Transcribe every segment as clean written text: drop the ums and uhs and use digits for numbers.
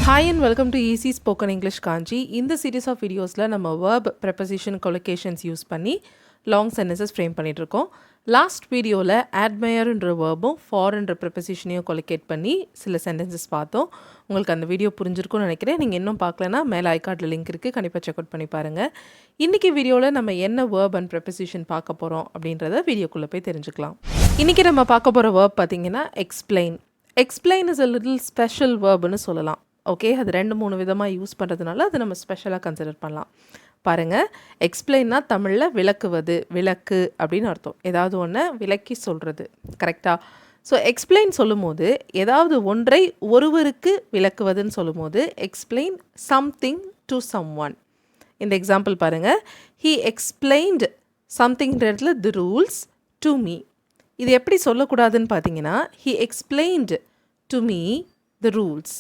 Hi and welcome to Easy Spoken English Kanji. இந்த series of வீடியோஸில் நம்ம verb, preposition, collocations use பண்ணி long sentences frame பண்ணிகிட்ருக்கோம். Last வீடியோவில் admireன்ற வேர்பும் ஃபார்ன்ற ப்ரெப்பசிஷனையும் கொலோகேட் பண்ணி சில சென்டென்சஸ் பார்த்தோம். உங்களுக்கு அந்த வீடியோ புரிஞ்சிருக்கும்னு நினைக்கிறேன். நீங்கள் இன்னும் பார்க்கலன்னா மேலே ஐகார்டில் லிங்க் இருக்குது, கண்டிப்பாக செக் அவுட் பண்ணி பாருங்கள். இன்றைக்கி வீடியோவில் நம்ம என்ன வேர்ப் அண்ட் ப்ரெப்பசிஷன் பார்க்க போகிறோம் அப்படின்றத வீடியோக்குள்ளே போய் தெரிஞ்சுக்கலாம். இன்றைக்கி நம்ம பார்க்க போகிற வேர்ப் பார்த்திங்கன்னா explain. Explain is a little special வேர்ப்னு சொல்லலாம். ஓகே, அது 2-3 விதமாக யூஸ் பண்ணுறதுனால அது நம்ம ஸ்பெஷலாக கன்சிடர் பண்ணலாம். பாருங்கள், எக்ஸ்பிளைன்னா தமிழில் விளக்குவது, விளக்கு அப்படின்னு அர்த்தம். ஏதாவது ஒன்று விளக்கி சொல்கிறது, கரெக்டாக? ஸோ எக்ஸ்பிளைன் சொல்லும் போது ஏதாவது ஒன்றை ஒருவருக்கு விளக்குவதுன்னு சொல்லும் போது explain something to someone. இந்த எக்ஸாம்பிள் பாருங்கள், ஹீ எக்ஸ்பிளைன்டு சம்திங்கிறதுல தி ரூல்ஸ் டு மீ. இது எப்படி சொல்லக்கூடாதுன்னு பார்த்தீங்கன்னா, he explained to me the rules.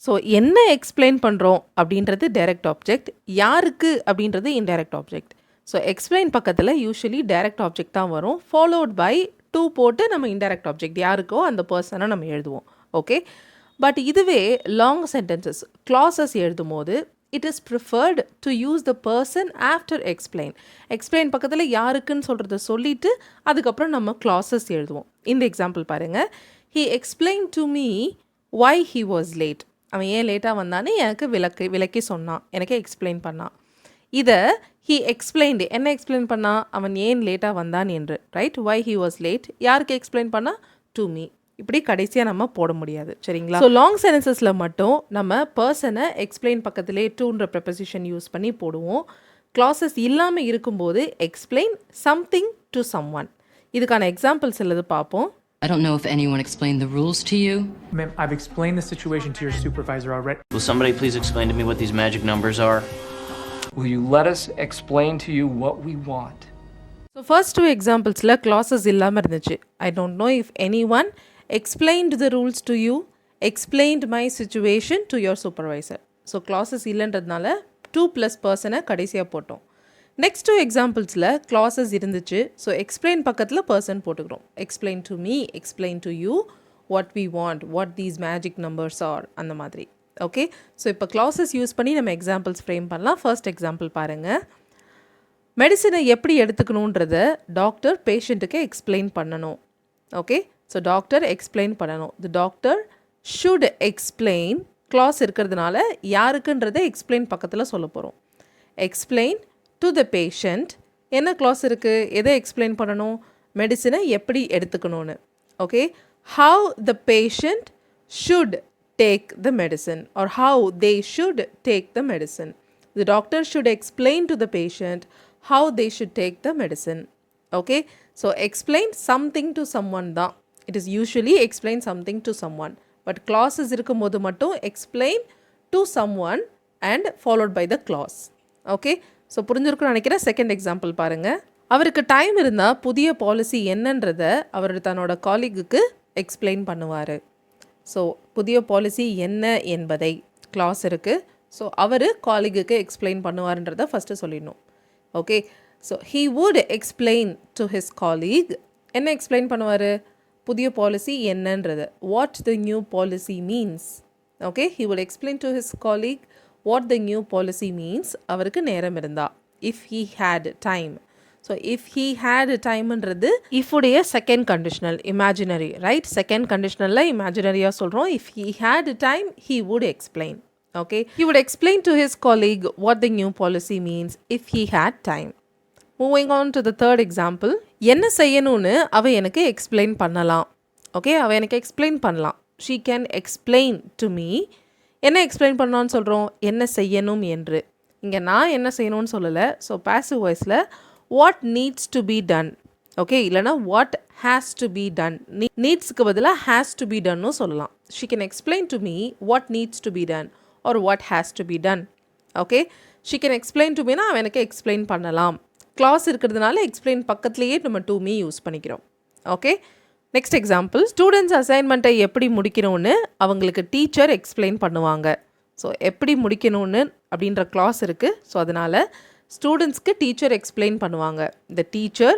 So என்ன எக்ஸ்பிளைன் பண்ணுறோம் அப்படின்றது டைரக்ட் ஆப்ஜெக்ட், யாருக்கு அப்படின்றது இன்டைரக்ட் ஆப்ஜெக்ட். ஸோ எக்ஸ்பிளைன் பக்கத்தில் யூஸ்வலி டைரக்ட் ஆப்ஜெக்ட் தான் வரும், ஃபாலோட் பை டு போட்டு நம்ம இன்டைரக்ட் ஆப்ஜெக்ட் யாருக்கோ அந்த பர்சனை நம்ம எழுதுவோம். ஓகே, பட் இதுவே லாங் சென்டென்சஸ் கிளாஸஸ் எழுதும் போது it is preferred to use the person after explain. Explain பக்கத்தில் யாருக்குன்னு சொல்கிறத சொல்லிவிட்டு அதுக்கப்புறம் நம்ம கிளாஸஸ் எழுதுவோம். இந்த எக்ஸாம்பிள் பாருங்கள், he explain to me why he was late. அவன் ஏன் லேட்டாக வந்தானே எனக்கு விளக்கி சொன்னான், எனக்கு எக்ஸ்பிளைன் பண்ணான். இதை he explained, என்ன எக்ஸ்பிளைன் பண்ணான், அவன் ஏன் லேட்டாக வந்தான் என்று, right? why he was late யாருக்கு எக்ஸ்பிளைன் பண்ணா, to me. இப்படி கடைசியாக நம்ம போட முடியாது, சரிங்களா? ஸோ லாங் சென்டென்சஸில் மட்டும் நம்ம பர்சனை எக்ஸ்பிளைன் பக்கத்திலே டூன்ற ப்ரெப்பசிஷன் யூஸ் பண்ணி போடுவோம். கிளாஸஸ் இல்லாமல் இருக்கும்போது explain something to someone. இதுக்கான எக்ஸாம்பிள்ஸ் எல்லாது பார்ப்போம். I don't know if anyone explained the rules to you. Ma'am, I've explained the situation to your supervisor already. Will somebody please explain to me what these magic numbers are? Will you let us explain to you what we want? So first two examples-ல clauses இல்லாமல் இருந்துச்சு. I don't know if anyone explained the rules to you, explained my situation to your supervisor. So clauses இல்லைன்றதுனால 2+ பர்சனை கடைசியாக போட்டோம். Next two எக்ஸாம்பிள்ஸில் classes இருந்துச்சு. So explain பக்கத்தில் person போட்டுக்கிறோம். Explain to me, explain to you what we want, what these magic numbers are, அந்த மாதிரி. Okay, so இப்போ கிளாஸஸ் யூஸ் பண்ணி நம்ம எக்ஸாம்பிள்ஸ் ஃப்ரேம் பண்ணலாம். ஃபர்ஸ்ட் எக்ஸாம்பிள் பாருங்கள், மெடிசனை எப்படி எடுத்துக்கணுன்றத டாக்டர் பேஷண்ட்டுக்கு எக்ஸ்பிளைன் பண்ணணும். ஓகே, ஸோ டாக்டர் எக்ஸ்பிளைன் பண்ணணும். The doctor should explain, class இருக்கிறதுனால யாருக்குன்றதை எக்ஸ்பிளைன் பக்கத்தில் சொல்ல போகிறோம். எக்ஸ்பிளைன் டு த பேஷண்ட், என்ன கிளாஸ் இருக்குது, எதை எக்ஸ்பிளைன் பண்ணணும், மெடிசனை எப்படி எடுத்துக்கணும்னு. Okay, how the patient should take the medicine or how they should take the medicine. The doctor should explain to the patient how they should take the medicine. Okay, so explain something to someone தான். It is usually explain something to someone, but classes இருக்கும்போது மட்டும் explain to someone and followed by the class. Okay, so புரிஞ்சிருக்குன்னு நினைக்கிறேன். Second example பாருங்கள், அவருக்கு time இருந்தால் புதிய policy என்னன்றதை அவர் தன்னோட காலீகுக்கு எக்ஸ்பிளைன் பண்ணுவார். ஸோ புதிய பாலிசி என்ன என்பதை கிளாஸ் இருக்குது. ஸோ அவர் காலீகுக்கு எக்ஸ்பிளைன் பண்ணுவார்ன்றதை ஃபஸ்ட்டு சொல்லிடணும். Okay, so he would explain to his colleague, என்ன எக்ஸ்பிளைன் பண்ணுவார், புதிய பாலிசி என்னன்றது, what the new policy means. Okay, he would explain to his colleague what the new policy means அவருக்கு நேரம் இருந்தா, if he had time. So if he had time ன்றது if உடைய second conditional, imaginary, right? second conditionalல imaginary-ஆ சொல்கிறோம். if he had time he would explain. okay, he would explain to his colleague what the new policy means if he had time. Moving on to the third example, என்ன செய்யணும்னு அவ எனக்கு explain பண்ணலாம். Okay, அவ எனக்கு explain பண்ணலாம். she can explain to me, என்ன explain பண்ணோன்னு சொல்கிறோம், என்ன செய்யணும் என்று. இங்கே நான் என்ன செய்யணும்னு சொல்லலை. ஸோ பாசிவ் வாய்ஸில் what needs to be done. Okay, இல்லைனா what has to be done. நீட்ஸுக்கு பதிலாக ஹேஸ் டு பி டன்னு சொல்லலாம். She can explain to me what needs to be done or what has to be done. Okay, she can explain to மீனா அவன் எனக்கு explain பண்ணலாம். Class இருக்கிறதுனால explain பக்கத்துலேயே நம்ம டு மீ யூஸ் பண்ணிக்கிறோம். ஓகே, நெக்ஸ்ட் எக்ஸாம்பிள், ஸ்டூடெண்ட்ஸ் அசைன்மெண்ட்டை எப்படி முடிக்கணும்னு அவங்களுக்கு டீச்சர் எக்ஸ்பிளைன் பண்ணுவாங்க. ஸோ எப்படி முடிக்கணும்னு அப்படின்ற கிளாஸ் இருக்குது. ஸோ அதனால் ஸ்டூடெண்ட்ஸ்க்கு டீச்சர் எக்ஸ்பிளைன் பண்ணுவாங்க. The teacher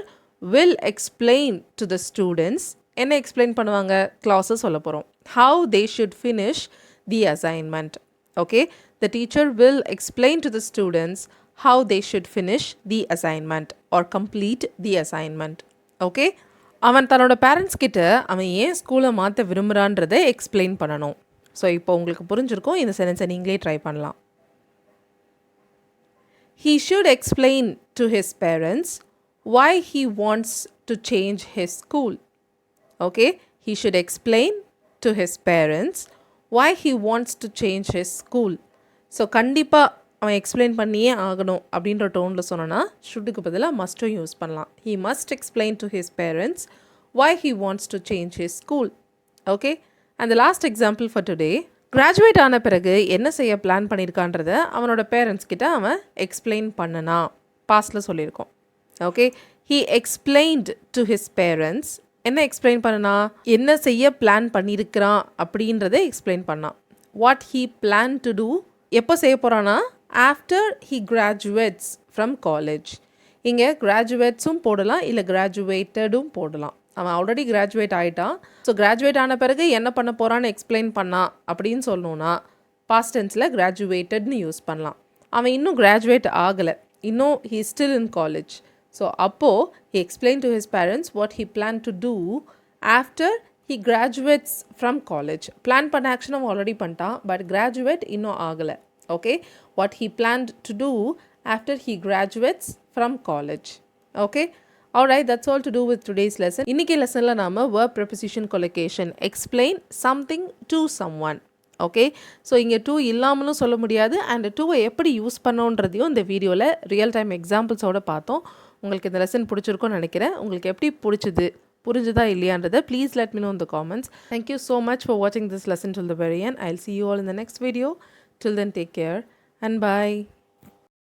will explain to the students, என்ன எக்ஸ்பிளைன் பண்ணுவாங்க, கிளாஸை சொல்ல போகிறோம். How they should finish the assignment. Okay, the teacher will explain to the students how they should finish the assignment or complete the assignment. Okay, அவன் தன்னோட parents கிட்ட அவன் ஏன் ஸ்கூலை மாற்ற விரும்புகிறான்றதை எக்ஸ்பிளைன் பண்ணணும். ஸோ இப்போ உங்களுக்கு புரிஞ்சிருக்கும். இந்த சென்டென்ஸை நீங்களே ட்ரை பண்ணலாம். He should explain to his parents why he wants to change his school. Okay, he should explain to his parents why he wants to change his school. So கண்டிப்பாக அவன் எக்ஸ்பிளைன் பண்ணியே ஆகணும் அப்படின்ற டோனில் சொன்னோன்னா ஷுட்டுக்கு பதிலாக மஸ்ட்டும் யூஸ் பண்ணலாம். He must explain to his parents why he wants to change his school. Okay, and the last example for today, graduate ஆன பிறகு என்ன செய்ய பிளான் பண்ணியிருக்கான்றத அவனோட பேரண்ட்ஸ் கிட்ட அவன் எக்ஸ்பிளைன் பண்ணனா பாஸ்டில் சொல்லியிருக்கோம். Okay, he explained to his parents. என்ன எக்ஸ்பிளைன் பண்ணனா, என்ன செய்ய பிளான் பண்ணியிருக்கிறான் அப்படின்றத எக்ஸ்பிளைன் பண்ணான். What he planned to do, எப்போ செய்ய போகிறான்னா after he graduates from college. இங்கே கிராஜுவேட்ஸும் போடலாம், இல்லை கிராஜுவேட்டடும் போடலாம். அவன் ஆல்ரெடி கிராஜுவேட் ஆகிட்டான். ஸோ கிராஜுவேட் ஆன பிறகு என்ன பண்ண போகிறான்னு எக்ஸ்பிளைன் பண்ணான் அப்படின்னு சொல்லணுன்னா பாஸ்ட் டென்ஸில் கிராஜுவேட்டட்னு யூஸ் பண்ணலாம். அவன் இன்னும் கிராஜுவேட் ஆகலை, இன்னும் he is still in college. So அப்போது he explained to his parents what he planned to do after he graduates from college. Plan பண்ண ஆக்ஷன் அவன் ஆல்ரெடி பண்ணிட்டான், பட் கிராஜுவேட் இன்னும் ஆகலை. Okay, what he planned to do after he graduates from college. Okay, alright, that's all to do with today's lesson. இன்னைக்கு லெசனில் நாம் verb preposition collocation, explain something to someone. Okay, so இங்கே two இல்லாமலும் சொல்ல முடியாது, and டூவை எப்படி use பண்ணோன்றதையும் இந்த வீடியோவில் ரியல் டைம் எக்ஸாம்பிள்ஸோடு பார்த்தோம். உங்களுக்கு இந்த லெசன் பிடிச்சிருக்கும்னு நினைக்கிறேன். உங்களுக்கு எப்படி பிடிச்சது, புரிஞ்சுதா இல்லையான்றதை please let me know in the comments. Thank you so much for watching this lesson till the very end. I'll see you all in the next video. Till then, take care and bye.